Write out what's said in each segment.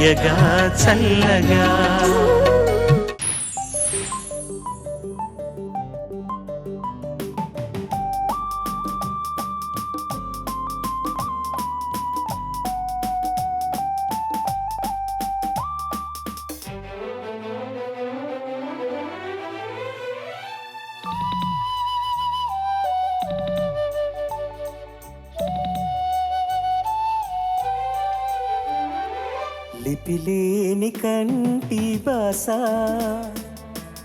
హాయగా చల్లగా. లిపిలేని కంటి బాస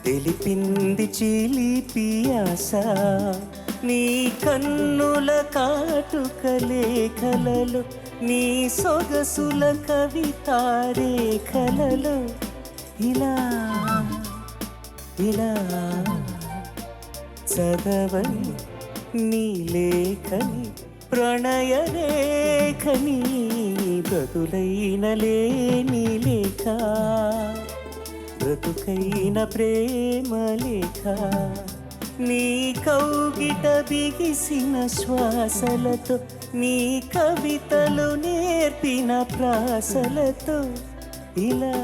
తెలిపింది చిలిపి ఆశ. నీ కన్నుల కాటుక లేఖలలో నీ సొగసుల కవితారేఖలలో ఇలా ఇలా చదవని నీ లేఖని ప్రణయ రేఖని బ్రతులైన లేని లేఖ బ్రతుకైన ప్రేమ లేఖ. నీ కౌగిట బిగిసిన శ్వాసలతో నీ కవితలు నేర్పిన ప్రాసలతో ఇలా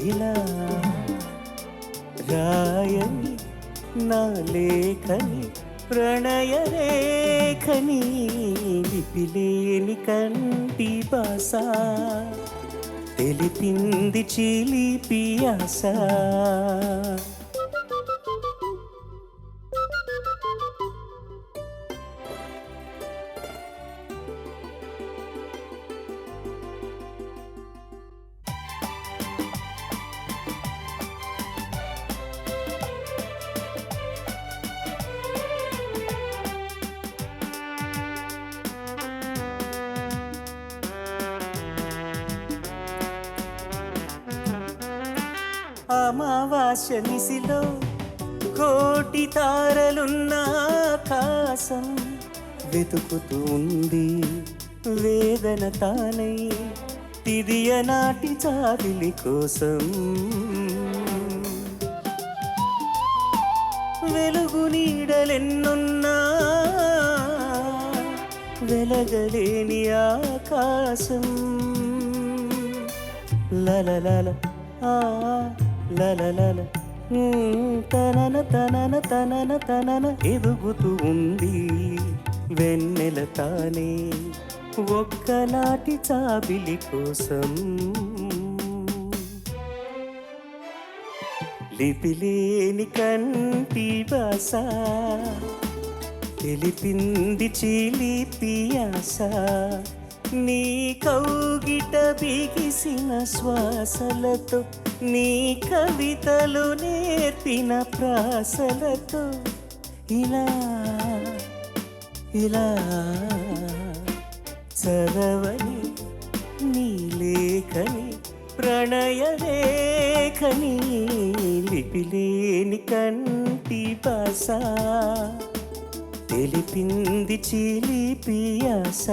ఇలా రాయని నా లేఖని ప్రణయ రేఖని లిపిలేని కంటి బాస తెలిపింది చిలిపి ఆశ. అమావాస్య నిశిలో కోటి తారలున్న ఆకాశం వెతుకుతూ ఉంది వేదన తానై తిదియ నాటి చావిలి కోసం. వెలుగు నీడలెన్నున్నా వెలగలేని ఆకాశం. లలలల లలలల తనన తనన తనన తనన ఎదుగుతూ ఉంది వెన్నెల తానే ఒక్కనాటి చాబిలి కోసం. లిపిలేని కంటి బాస తెలిపింది చిలిపి ఆశ. నీ కౌగిట బిగిసిన శ్వాసలతో నీ కవితలు నేర్పిన ప్రాసలతో ఇలా ఇలా చదవని నీ లేఖని ప్రణయ రేఖని లిపిలేని కంటి బాస తెలిపింది చిలిపి ఆశ.